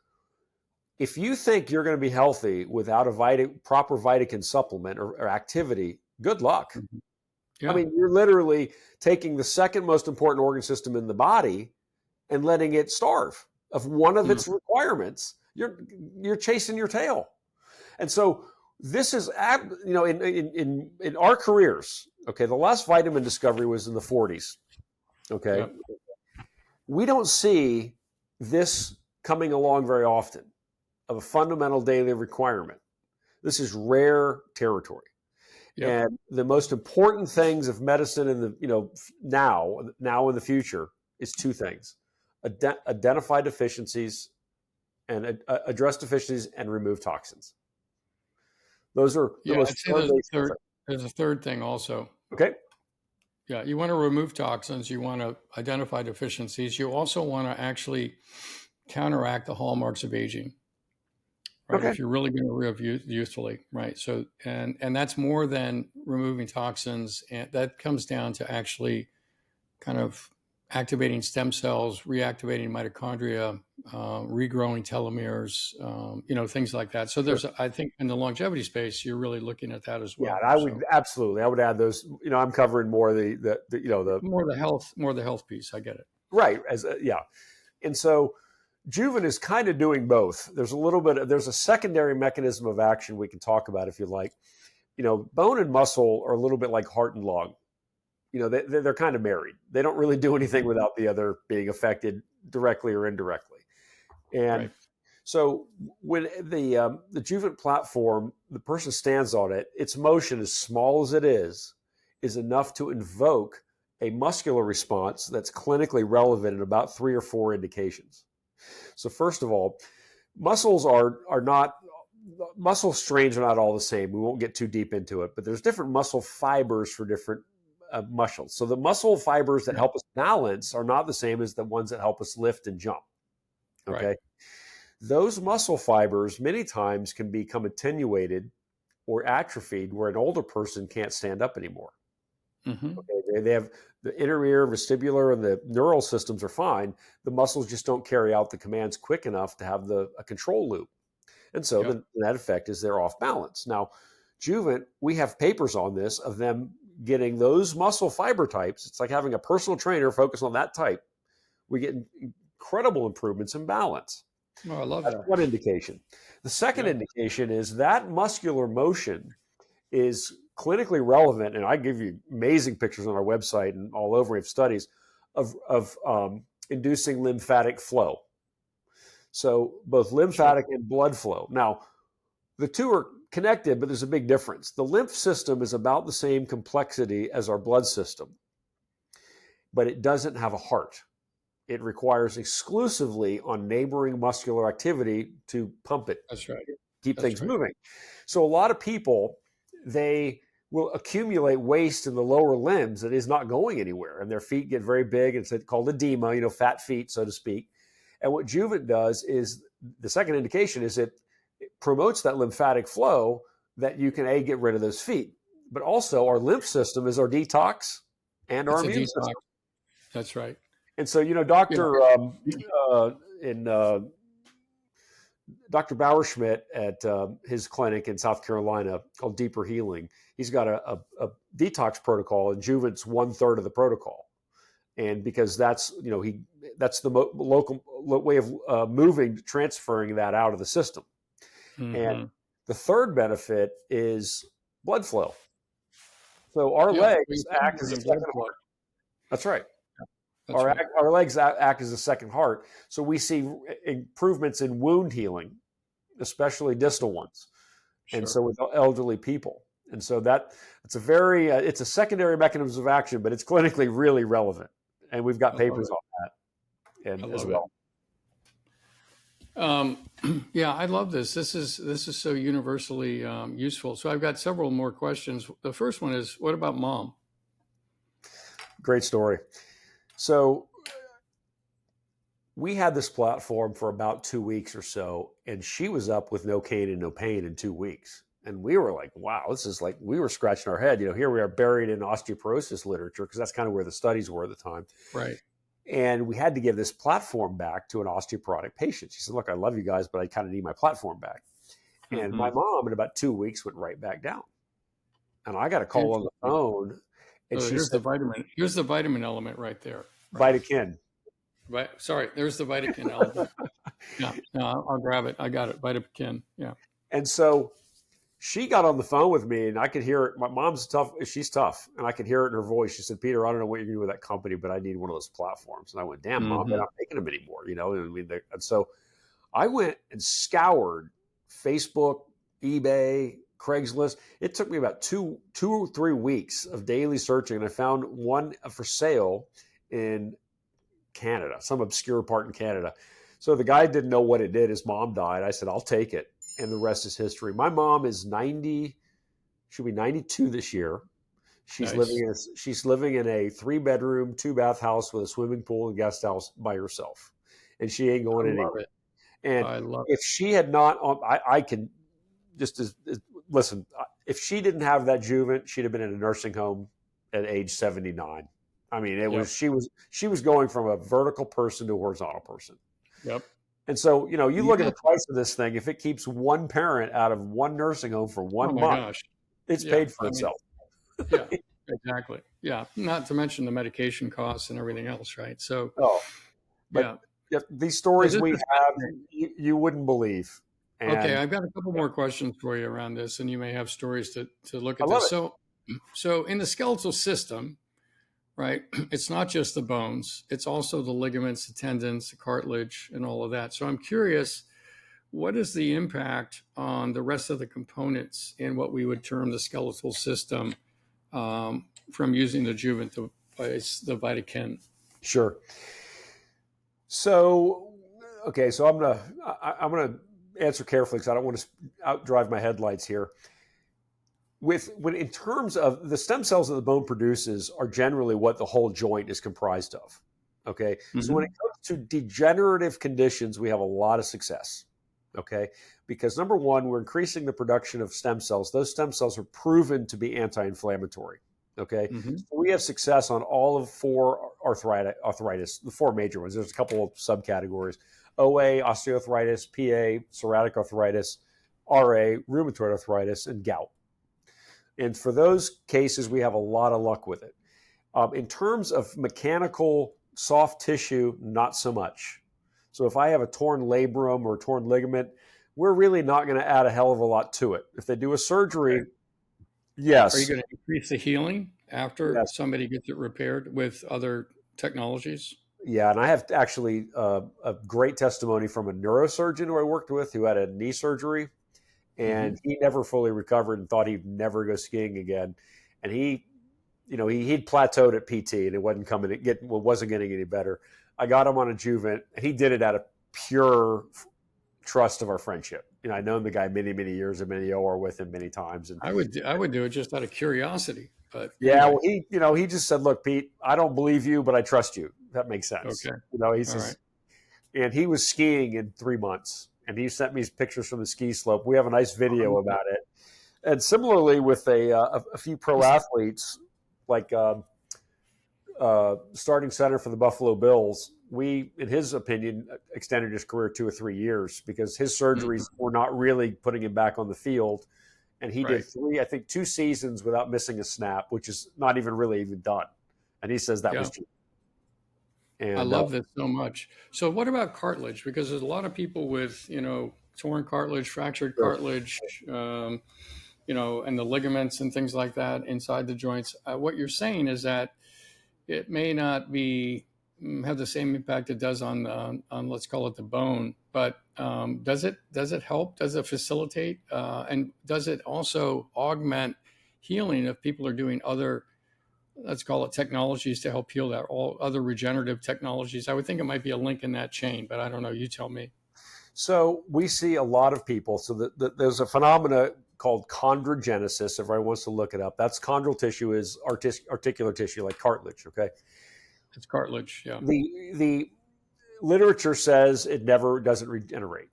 if you think you're going to be healthy without a proper vitakin supplement or activity, good luck. Mm-hmm. Yeah. I mean, you're literally taking the second most important organ system in the body and letting it starve of one of its requirements. You're chasing your tail. And so this is, in our careers, okay, the last vitamin discovery was in the 40s. Okay. Yeah. We don't see this coming along very often, of a fundamental daily requirement. This is rare territory. Yep. And the most important things of medicine in the, now in the future is 2 things: identify deficiencies and address deficiencies and remove toxins. Those are the most there's a third thing also. Okay. Yeah, you want to remove toxins. You want to identify deficiencies. You also want to actually counteract the hallmarks of aging. Right. Okay. If you're really going to live youthfully, right? So, and that's more than removing toxins, and that comes down to actually kind of activating stem cells, reactivating mitochondria, regrowing telomeres, things like that. So there's, I think, in the longevity space, you're really looking at that as well. Yeah, I would add those. I'm covering more the more the health piece. I get it. Right. And so Juvent is kind of doing both. There's a secondary mechanism of action we can talk about if you like. Bone and muscle are a little bit like heart and lung. They're kind of married. They don't really do anything without the other being affected directly or indirectly. And so when the Juvent platform, the person stands on it, its motion, as small as it is enough to invoke a muscular response that's clinically relevant in about 3 or 4 indications. So first of all, muscle strains are not all the same. We won't get too deep into it, but there's different muscle fibers for different muscles. So the muscle fibers that help us balance are not the same as the ones that help us lift and jump. Okay. Right. Those muscle fibers many times can become attenuated or atrophied where an older person can't stand up anymore. Mm-hmm. Okay, they have the inner ear, vestibular, and the neural systems are fine. The muscles just don't carry out the commands quick enough to have a control loop. And so the net effect is they're off balance. Now, Juvent, we have papers on this of them getting those muscle fiber types. It's like having a personal trainer focus on that type. We get incredible improvements in balance. Oh, I love that. That's one indication. The second indication is that muscular motion is clinically relevant, and I give you amazing pictures on our website and all over. We have studies of inducing lymphatic flow. So both lymphatic and blood flow. Now, the two are connected, but there's a big difference. The lymph system is about the same complexity as our blood system, but it doesn't have a heart. It requires exclusively on neighboring muscular activity to pump it. That's right. Keep things moving. So a lot of people, they will accumulate waste in the lower limbs that is not going anywhere, and their feet get very big. It's called edema, fat feet, so to speak. And what Juvent does is, the second indication is it promotes that lymphatic flow that you can get rid of those feet. But also our lymph system is our detox and our immune system. That's right. And so, Dr. Bauerschmidt at his clinic in South Carolina called Deeper Healing, he's got a detox protocol, and Juvent's 1/3 of the protocol. And because that's the local way of transferring that out of the system. Mm-hmm. And the third benefit is blood flow. So our legs act as a second heart. That's right. Our legs act as a second heart. So we see improvements in wound healing, especially distal ones. Sure. And so with elderly people. And so it's a secondary mechanism of action, but it's clinically really relevant. And we've got papers on that and as well. Yeah, I love this. This is so universally useful. So I've got several more questions. The first one is, what about mom? Great story. So we had this platform for about 2 weeks or so, and she was up with no cane and no pain in 2 weeks. And we were like, wow, this is like, we were scratching our head. Here we are buried in osteoporosis literature, because that's kind of where the studies were at the time. Right. And we had to give this platform back to an osteoporotic patient. She said, look, I love you guys, but I kind of need my platform back. And my mom in about 2 weeks went right back down. And I got a call on the phone. And here's the vitamin element right there. Right. Vitakin. Right. Sorry, there's the vitakin element. Yeah, no, I'll grab it. I got it. Vitakin. Yeah. And so she got on the phone with me, and I could hear it. My mom's tough. She's tough. And I could hear it in her voice. She said, Peter, I don't know what you're doing with that company, but I need one of those platforms. And I went, damn, Mom, they're not making them anymore. And so I went and scoured Facebook, eBay, Craigslist. It took me about two or 3 weeks of daily searching. And I found one for sale in Canada, some obscure part in Canada. So the guy didn't know what it did. His mom died. I said, I'll take it. And the rest is history. My mom is 90, she'll be 92 this year. She's nice. She's living in a 3-bedroom, 2-bath house with a swimming pool and guest house by herself. And she ain't going anywhere. And if she had not, I can just listen, if she didn't have that Juvent, she'd have been in a nursing home at age 79. I mean, she was going from a vertical person to a horizontal person. Yep. And so, you look at the price of this thing, if it keeps one parent out of one nursing home for 1 month, it's paid for itself. Yeah, exactly. Yeah. Not to mention the medication costs and everything else, right? So, these stories we have, you wouldn't believe. And, okay. I've got a couple more questions for you around this, and you may have stories to look at this. So in the skeletal system, right, it's not just the bones, it's also the ligaments, the tendons, the cartilage, and all of that. So I'm curious, what is the impact on the rest of the components in what we would term the skeletal system from using the Juvent device, the vitakin? Sure. So, okay, so I'm gonna answer carefully because I don't want to outdrive my headlights here. In terms of the stem cells that the bone produces are generally what the whole joint is comprised of. Okay. So when it comes to degenerative conditions, we have a lot of success. Okay. Because number one, we're increasing the production of stem cells. Those stem cells are proven to be anti-inflammatory. Okay. So we have success on all of 4 arthritis, the 4 major ones. There's a couple of subcategories: OA, osteoarthritis; PA, psoriatic arthritis; RA, rheumatoid arthritis; and gout. And for those cases, we have a lot of luck with it. In terms of mechanical soft tissue, not so much. So if I have a torn labrum or a torn ligament, we're really not going to add a hell of a lot to it. If they do a surgery, yes. Are you going to increase the healing after somebody gets it repaired with other technologies? Yeah, and I have actually a great testimony from a neurosurgeon who I worked with who had a knee surgery. And he never fully recovered and thought he'd never go skiing again. And he'd plateaued at PT and it wasn't getting any better. I got him on a Juvent, and he did it out of pure trust of our friendship. I've known the guy many, many years. I've been in the OR with him many times. And I would do it just out of curiosity. But well, he just said, "Look, Pete, I don't believe you, but I trust you." That makes sense. Okay. He says, and he was skiing in 3 months. And he sent me pictures from the ski slope. We have a nice video about it. And similarly with a few pro athletes, like starting center for the Buffalo Bills, we, in his opinion, extended his career 2 or 3 years because his surgeries were not really putting him back on the field. And he did 2 seasons without missing a snap, which is not even done. And he says that was true. And I love this so much. So what about cartilage? Because there's a lot of people with, torn cartilage, fractured cartilage, and the ligaments and things like that inside the joints. What you're saying is that it may not have the same impact it does on let's call it the bone, but does it help? Does it facilitate? And does it also augment healing if people are doing other, let's call it technologies to help heal that, all other regenerative technologies. I would think it might be a link in that chain, but I don't know. You tell me. So we see a lot of people. So there's a phenomena called chondrogenesis. Everybody wants to look it up. That's chondral tissue, is articular tissue like cartilage. Okay. It's cartilage. Yeah. The literature says it never doesn't regenerate.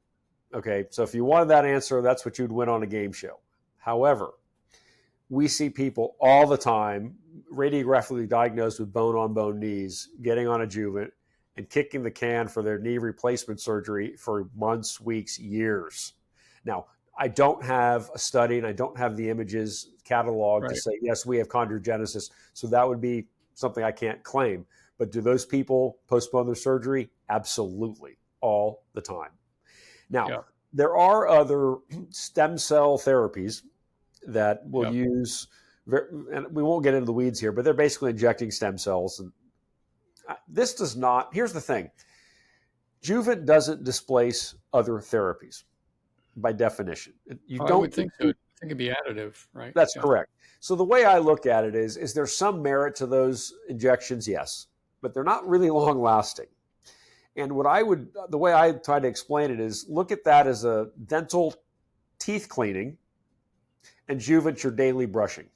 Okay. So if you wanted that answer, that's what you'd win on a game show. However, we see people all the time radiographically diagnosed with bone-on-bone knees getting on a Juvent and kicking the can for their knee replacement surgery for months, weeks, years. Now, I don't have a study and I don't have the images catalog to say, yes, we have chondrogenesis. So that would be something I can't claim. But do those people postpone their surgery? Absolutely, all the time. Now, there are other stem cell therapies that will use, and we won't get into the weeds here, but they're basically injecting stem cells. And this does not, here's the thing, Juvent doesn't displace other therapies by definition. I would think so. I think it'd be additive, right? That's correct. So the way I look at it is there some merit to those injections? Yes, but they're not really long lasting. And the way I try to explain it is look at that as a dental teeth cleaning and Juvent your daily brushing.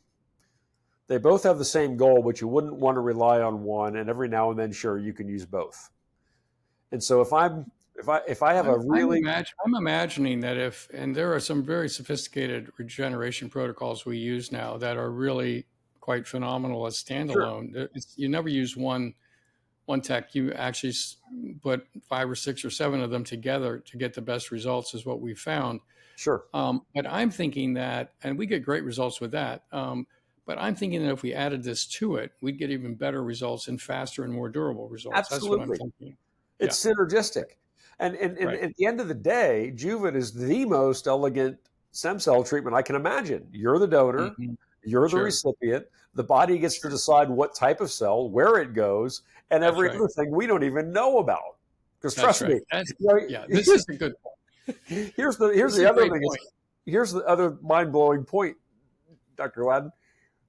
They both have the same goal, but you wouldn't want to rely on one. And every now and then, sure, you can use both. And so if I have I'm imagining that and there are some very sophisticated regeneration protocols we use now that are really quite phenomenal as standalone. Sure. You never use one tech. You actually put 5 or 6 or 7 of them together to get the best results, is what we found. Sure. But I'm thinking that, and we get great results with that. But I'm thinking that if we added this to it, we'd get even better results and faster and more durable results. Absolutely. That's what I'm thinking. It's synergistic. And at the end of the day, Juvent is the most elegant stem cell treatment I can imagine. You're the donor. Mm-hmm. You're the recipient. The body gets to decide what type of cell, where it goes, and every other thing we don't even know about. Because trust me. This is a good point. Here's the other thing. Here's the other mind-blowing point, Dr. Gladden.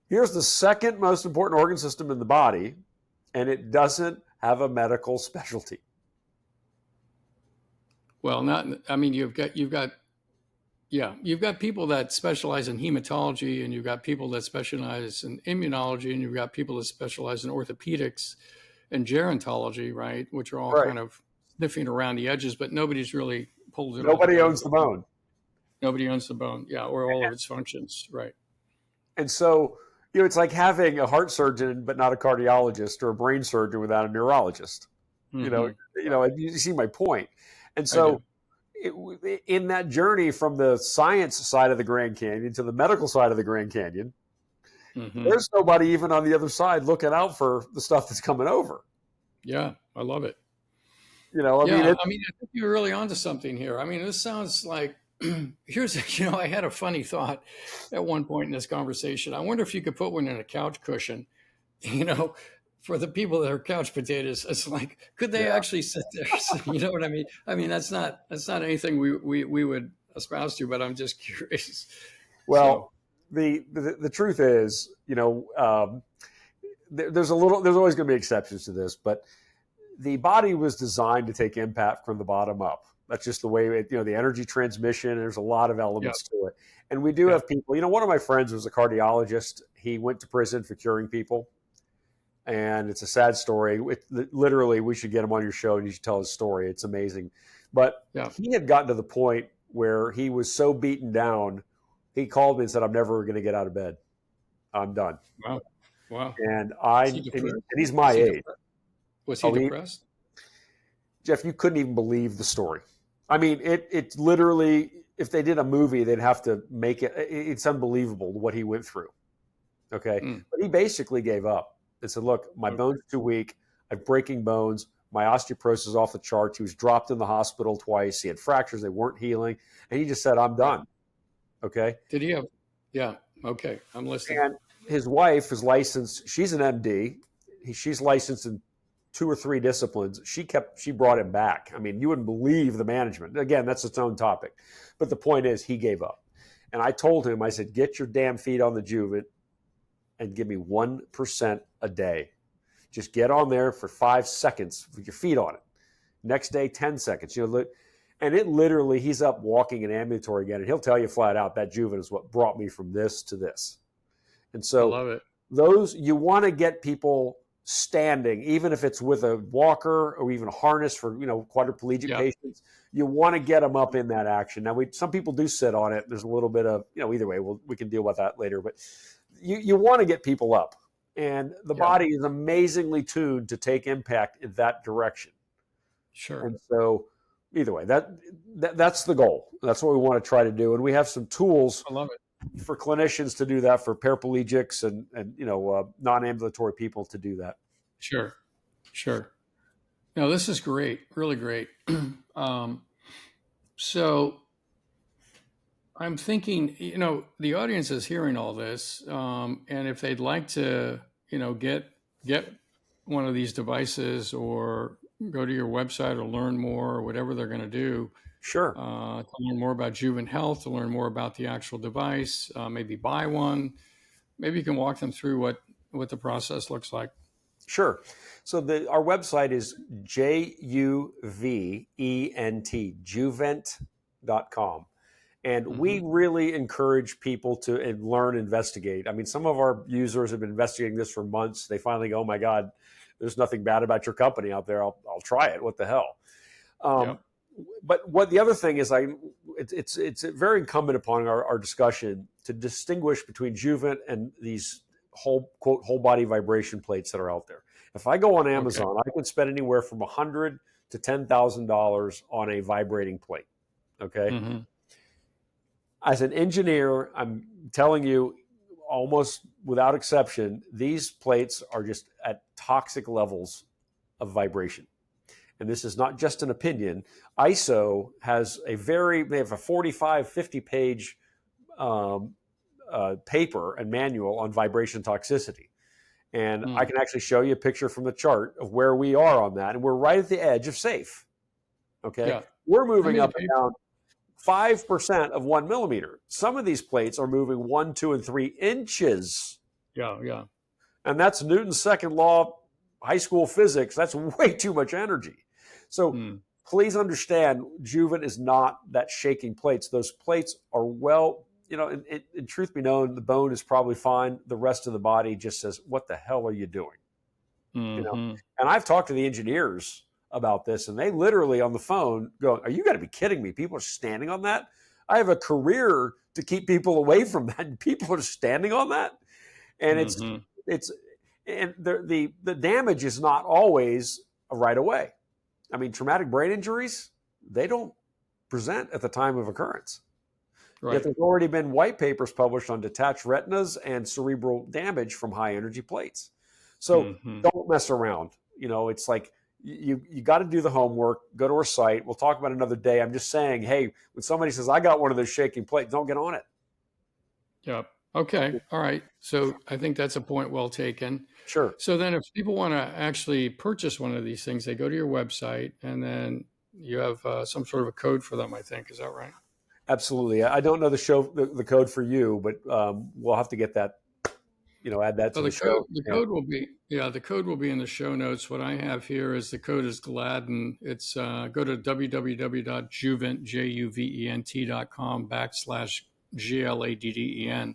Here's the second most important organ system in the body, and it doesn't have a medical specialty. Well, you've got people that specialize in hematology, and you've got people that specialize in immunology, and you've got people that specialize in orthopedics and gerontology, right? Which are all kind of sniffing around the edges, but nobody's really pulled it. Nobody owns the bone. Nobody owns the bone, or all of its functions, right? And so, it's like having a heart surgeon but not a cardiologist, or a brain surgeon without a neurologist. Mm-hmm. You see my point. And so in that journey from the science side of the Grand Canyon to the medical side of the Grand Canyon, there's nobody even on the other side looking out for the stuff that's coming over. Yeah, I love it. I think you're really onto something here. I mean, this sounds like, I had a funny thought at one point in this conversation. I wonder if you could put one in a couch cushion, for the people that are couch potatoes. It's like, could they actually sit there? You know what I mean? I mean, that's not anything we would espouse to, but I'm just curious. Well, the truth is, there's always going to be exceptions to this, but the body was designed to take impact from the bottom up. That's just the way the energy transmission, there's a lot of elements to it. And we do have people, one of my friends was a cardiologist. He went to prison for curing people. And it's a sad story. Literally, we should get him on your show and you should tell his story. It's amazing. But he had gotten to the point where he was so beaten down, he called me and said, I'm never going to get out of bed. I'm done. Wow. And he's my age. Was he depressed? Jeff, you couldn't even believe the story. I mean, it's literally, if they did a movie, they'd have to make it. It's unbelievable what he went through. Okay. But he basically gave up. And said, look, my bone's too weak. I have breaking bones. My osteoporosis is off the charts. He was dropped in the hospital twice. He had fractures. They weren't healing. And he just said, I'm done. Okay. Did he have? Yeah. Okay. I'm listening. And his wife is licensed. She's an MD. She's licensed in 2 or 3 disciplines. She brought him back. I mean, you wouldn't believe the management. Again, that's its own topic. But the point is, he gave up. And I told him, I said, get your damn feet on the Juvent. and give me 1% a day. Just get on there for 5 seconds with your feet on it. Next day, 10 seconds. And it literally, he's up walking and ambulatory again, and he'll tell you flat out that Juvent is what brought me from this to this. And so I love it. Those, you want to get people standing, even if it's with a walker or even a harness for, quadriplegic patients. You want to get them up in that action. Now, some people do sit on it. There's a little bit of, either way, we can deal with that later. But you want to get people up. And the body is amazingly tuned to take impact in that direction. Sure. And so either way, that's the goal. That's what we want to try to do. And we have some tools I love it. For clinicians to do that, for paraplegics and non-ambulatory people to do that. Sure. No, this is great. Really great. So I'm thinking, the audience is hearing all this. And if they'd like to, get one of these devices or go to your website or learn more or whatever they're going to do. Sure. To learn more about Juvent Health, to learn more about the actual device, maybe buy one. Maybe you can walk them through what the process looks like. Sure. So our website is Juvent, Juvent.com. And we really encourage people to learn, investigate. I mean, some of our users have been investigating this for months. They finally go, oh my God, there's nothing bad about your company out there. I'll try it. What the hell? But what the other thing is, it's very incumbent upon our discussion to distinguish between Juvent and these whole body vibration plates that are out there. If I go on Amazon, I can spend anywhere from $100 to $10,000 on a vibrating plate. Okay. Mm-hmm. As an engineer, I'm telling you, almost without exception, these plates are just at toxic levels of vibration. And this is not just an opinion. ISO has they have a 45, 50 page paper and manual on vibration toxicity. And I can actually show you a picture from the chart of where we are on that. And we're right at the edge of safe. Okay. Yeah. We're moving up and down 5% of 1 millimeter. Some of these plates are moving 1, 2, and 3 inches. Yeah. And that's Newton's second law, high school physics. That's way too much energy. So please understand, Juvent is not that shaking plates. Those plates are in truth be known, the bone is probably fine. The rest of the body just says, what the hell are you doing? And I've talked to the engineers about this, and they literally on the phone go, are you got to be kidding me? People are standing on that. I have a career to keep people away from that, and people are standing on that. And the damage is not always right away. I mean, traumatic brain injuries, they don't present at the time of occurrence. Right. Yet there's already been white papers published on detached retinas and cerebral damage from high energy plates. So don't mess around. It's like you got to do the homework, go to our site. We'll talk about it another day. I'm just saying, hey, when somebody says, I got one of those shaking plates, don't get on it. Yep. Okay. All right. So I think that's a point well taken. Sure. So then if people want to actually purchase one of these things, they go to your website and then you have some sort of a code for them, I think. Is that right? Absolutely. I don't know the code for you, but we'll have to get that, add that to the show. The code will be in the show notes. What I have here is the code is Gladden. It's go to www.juvent.com/GLADDEN.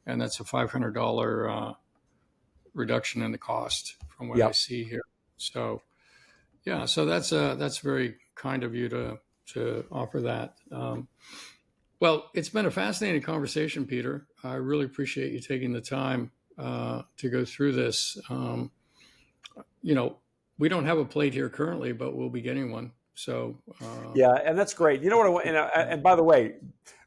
And that's a $500 reduction in the cost from what I see here. So, so that's very kind of you to offer that. Well, it's been a fascinating conversation, Peter. I really appreciate you taking the time to go through this. We don't have a plate here currently, but we'll be getting one. So and that's great. You know what I want, and by the way,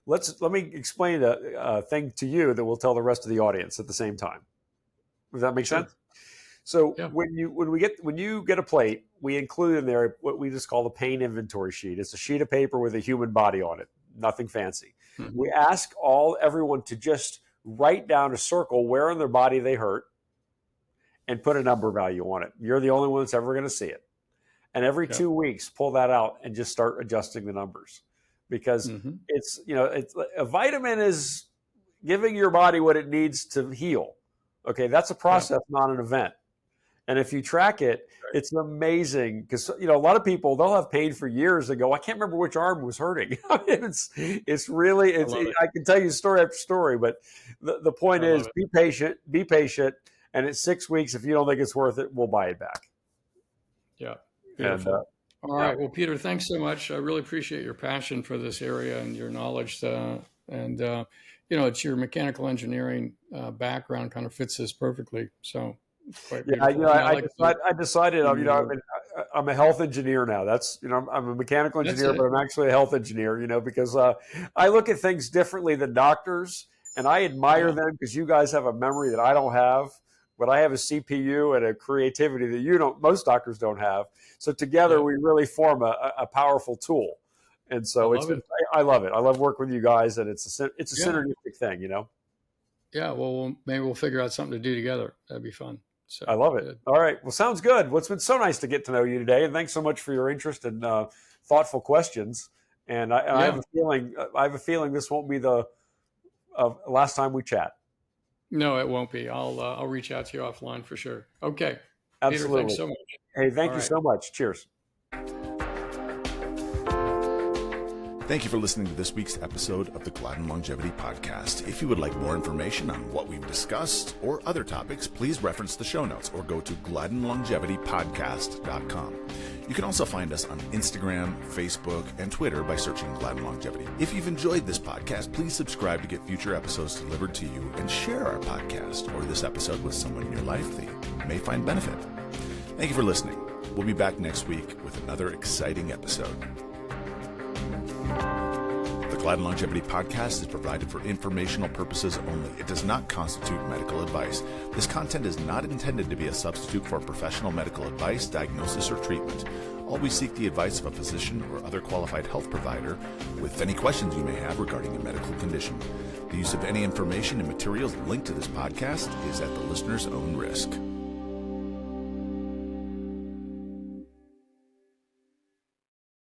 let me explain a thing to you that we'll tell the rest of the audience at the same time. Does that make sense? So when you get a plate, we include in there what we just call the pain inventory sheet. It's a sheet of paper with a human body on it, nothing fancy. We ask everyone to just write down a circle where in their body they hurt and put a number value on it. You're the only one that's ever going to see it. And every 2 weeks, pull that out and just start adjusting the numbers. Because it's a vitamin is giving your body what it needs to heal. Okay, that's a process, not an event. And if you track it, it's amazing because, a lot of people, they'll have pain for years and go, I can't remember which arm was hurting. It's really, I can tell you story after story, but the point is be patient. And at 6 weeks, if you don't think it's worth it, we'll buy it back. Yeah. Beautiful. All right. Well, Peter, thanks so much. I really appreciate your passion for this area and your knowledge. It's your mechanical engineering background kind of fits this perfectly. So quite beautiful. I decided, I'm a health engineer now. That's, I'm a mechanical engineer, but I'm actually a health engineer, because I look at things differently than doctors, and I admire them because you guys have a memory that I don't have, but I have a CPU and a creativity that most doctors don't have. So together we really form a powerful tool. And so I love it. I love working with you guys, and it's a synergistic thing, Yeah. Well, maybe we'll figure out something to do together. That'd be fun. So I love it. Good. All right. Well, sounds good. Well, it's been so nice to get to know you today, and thanks so much for your interest and thoughtful questions. And I have a feeling this won't be the last time we chat. No, it won't be. I'll reach out to you offline for sure. Okay. Absolutely. Peter, thanks so much. Hey, thank you so much. Cheers. Thank you for listening to this week's episode of the Gladden Longevity Podcast. If you would like more information on what we've discussed or other topics, please reference the show notes or go to GladdenLongevityPodcast.com. You can also find us on Instagram, Facebook, and Twitter by searching Gladden Longevity. If you've enjoyed this podcast, please subscribe to get future episodes delivered to you and share our podcast or this episode with someone in your life that you may find benefit. Thank you for listening. We'll be back next week with another exciting episode. The Gladden Longevity Podcast is provided for informational purposes only. It does not constitute medical advice. This content is not intended to be a substitute for professional medical advice, diagnosis, or treatment. Always seek the advice of a physician or other qualified health provider with any questions you may have regarding a medical condition. The use of any information and materials linked to this podcast is at the listener's own risk.